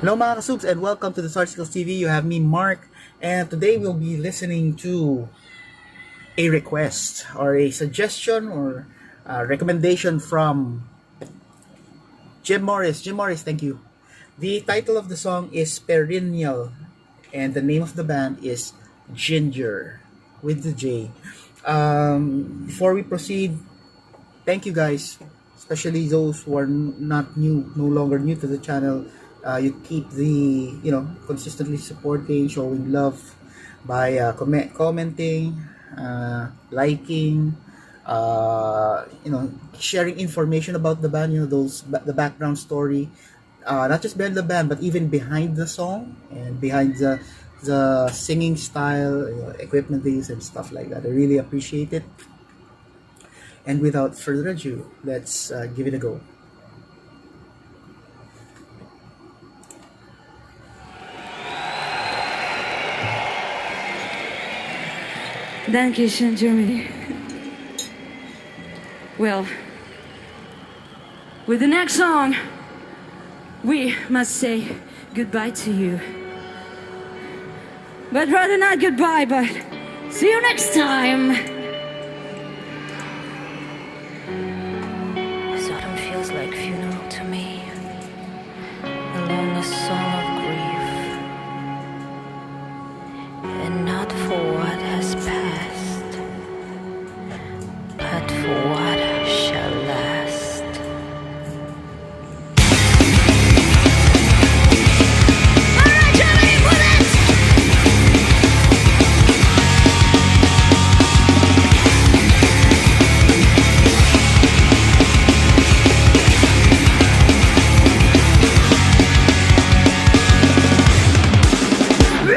Hello mga kasubs and welcome to the Sarcicles TV. You have me, Mark, and today we'll be listening to a request or a suggestion or a recommendation from Jim Morris. Jim Morris, thank you. The title of the song is Perennial and the name of the band is JINJER with the J. Before we proceed, thank you guys, especially those who are not new, no longer new to the channel. You keep the consistently supporting, showing love by commenting, liking, sharing information about the band. The background story, not just behind the band, but even behind the song and behind the singing style, equipment they use and stuff like that. I really appreciate it. And without further ado, let's give it a go. Dankeschön, Germany. Well, with the next song, we must say goodbye to you. But rather not goodbye, but see you next time. This autumn feels like funeral to me, a lonely song of grief, and not for what has passed, but for what shall last. Alright, Germany, move it!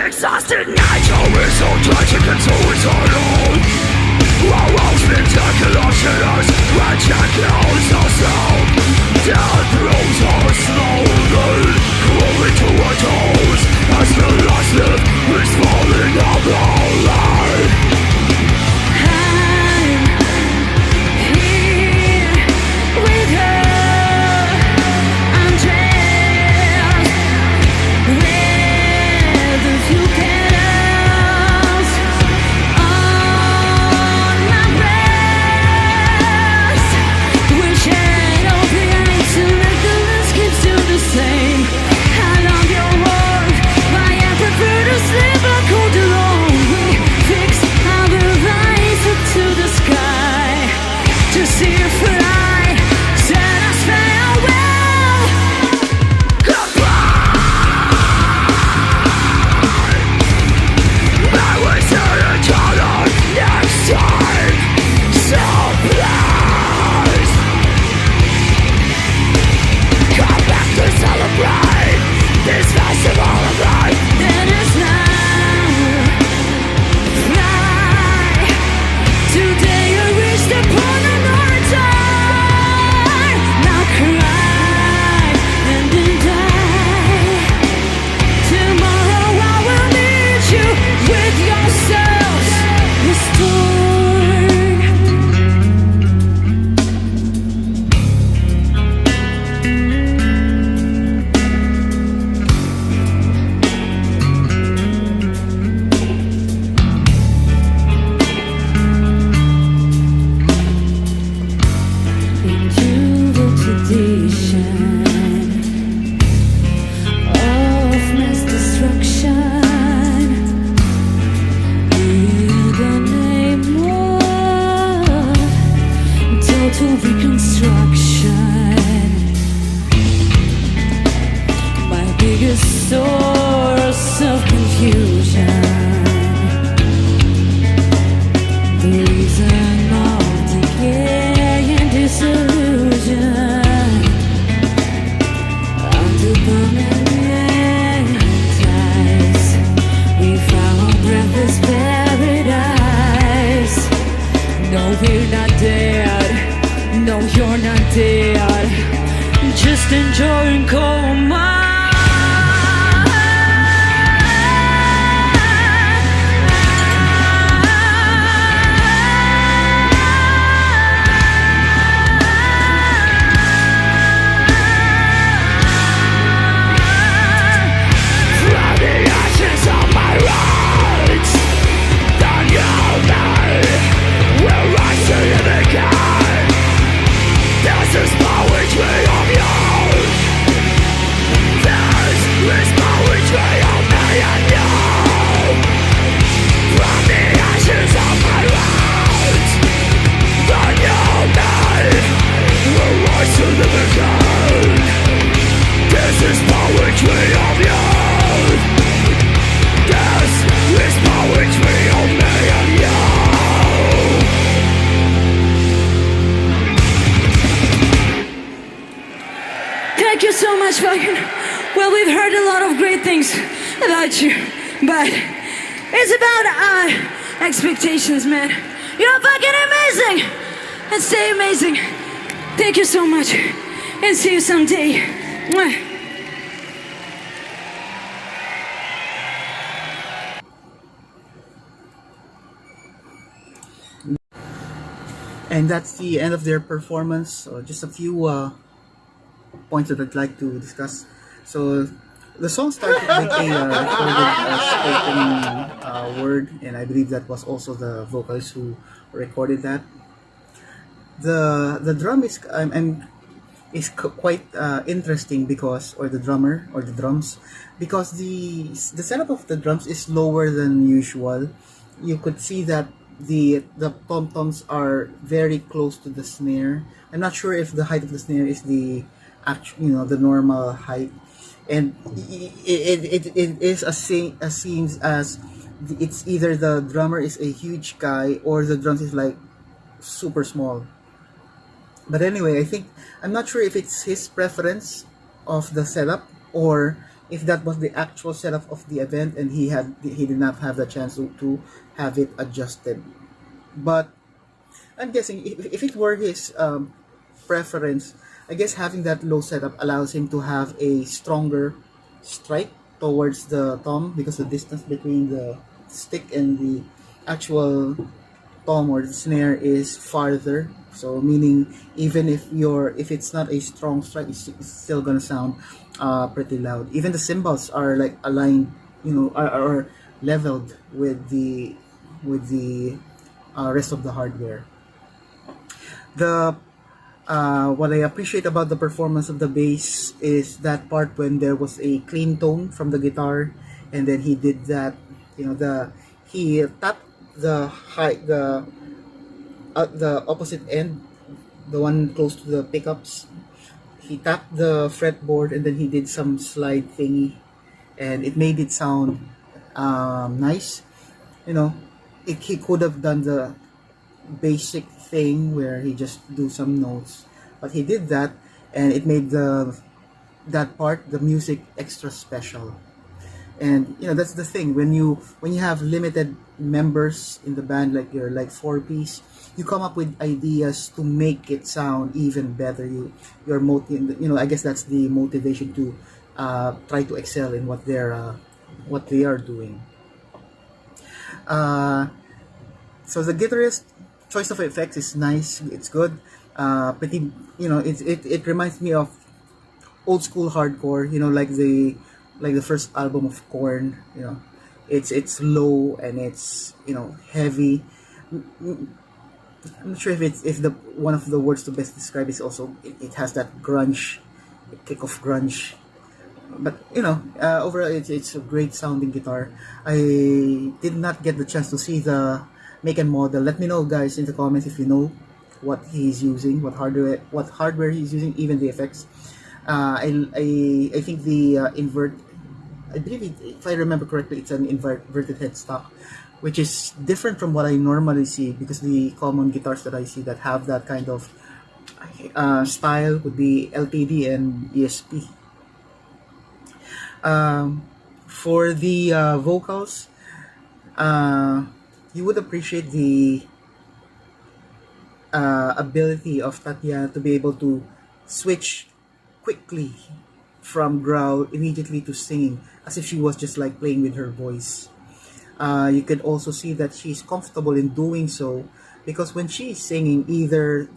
Exhausted nature is so tragic and so eternal. Our world's ridiculous, ridiculous ourselves. Death throws us slowly, crawling to our toes, as the last lift is falling out our life. I'm here with her. I'm dressed with a few petals on my breast. Wishing open eyes to make the landscape still the same. How long you'll walk, why I prefer to sleep like cold alone. We fix our eyes up to the sky to see you fly. Said us farewell. I will see each other next time. So please come back to celebrate this festival of life. Then it's now fly. Today I reached upon another time. Now cry and then die. Tomorrow I will meet you with yourselves restored. Into the tradition of mass destruction in the name of total reconstruction. My biggest source of confusion, the reason of decay and disillusion. Under permanent ties, we found breathless paradise. No, we're not dead. No, you're not dead. Just enjoying coma. Well, we've heard a lot of great things about you, but it's about our expectations, man. You're fucking amazing! And stay amazing. Thank you so much. And see you someday. Mwah. And that's the end of their performance. So just a few points that I'd like to discuss. So the song started with a recorded spoken word, and I believe that was also the vocalist who recorded that. The drum is quite interesting because, or the drummer or the drums, because the setup of the drums is lower than usual. You could see that the tom toms are very close to the snare. I'm not sure if the height of the snare is the actual, the normal height, and it is as seems as it's either the drummer is a huge guy or the drums is like super small. But anyway, I'm not sure if it's his preference of the setup or if that was the actual setup of the event and he did not have the chance to have it adjusted. But I'm guessing if it were his preference, I guess having that low setup allows him to have a stronger strike towards the tom, because the distance between the stick and the actual tom or the snare is farther. So meaning even if it's not a strong strike, it's still gonna sound pretty loud. Even the cymbals are like aligned, are leveled with the rest of the hardware. The what I appreciate about the performance of the bass is that part when there was a clean tone from the guitar, and then he did that. He tapped the opposite end, the one close to the pickups. He tapped the fretboard and then he did some slide thingy, and it made it sound nice. He could have done the basic thing where he just do some notes, but he did that, and it made that part, the music, extra special. And that's the thing, when you have limited members in the band, like you're like 4-piece, you come up with ideas to make it sound even better. I guess that's the motivation to try to excel in what they are doing. So the guitarist choice of effects is nice. It's good. Pretty. It reminds me of old school hardcore. Like the first album of Korn. It's low and it's heavy. I'm not sure if the one of the words to best describe is also it has that grunge, kick of grunge. But overall it's a great sounding guitar. I did not get the chance to see the make and model. Let me know, guys, in the comments if you know what he's using, what hardware he's using, even the effects. I think the I believe if I remember correctly, it's an inverted headstock, which is different from what I normally see, because the common guitars that I see that have that kind of style would be LTD and ESP. For the vocals, you would appreciate the ability of Tatiana to be able to switch quickly from growl immediately to singing, as if she was just like playing with her voice. You could also see that she's comfortable in doing so, because when she's singing, either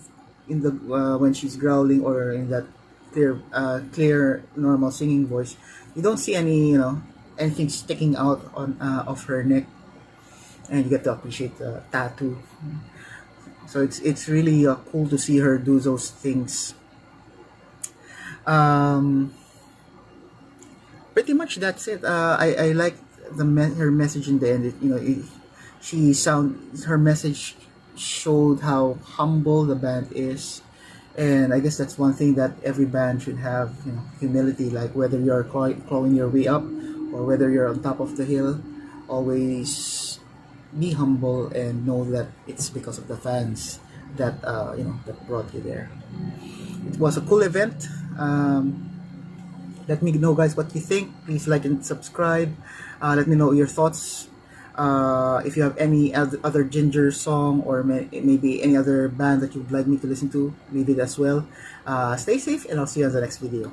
in the when she's growling or in that clear normal singing voice, you don't see anything sticking out on of her neck, and you get to appreciate the tattoo. So it's really cool to see her do those things. Pretty much that's it. I like her message in the end. Her message showed how humble the band is, and I guess that's one thing that every band should have. Humility. Like whether you're crawling your way up or whether you're on top of the hill, always be humble and know that it's because of the fans that that brought you there. It was a cool event. Let me know, guys, what you think. Please like and subscribe. Let me know your thoughts. If you have any other Ginger song, or maybe any other band that you'd like me to listen to, leave it as well. Stay safe, and I'll see you on the next video.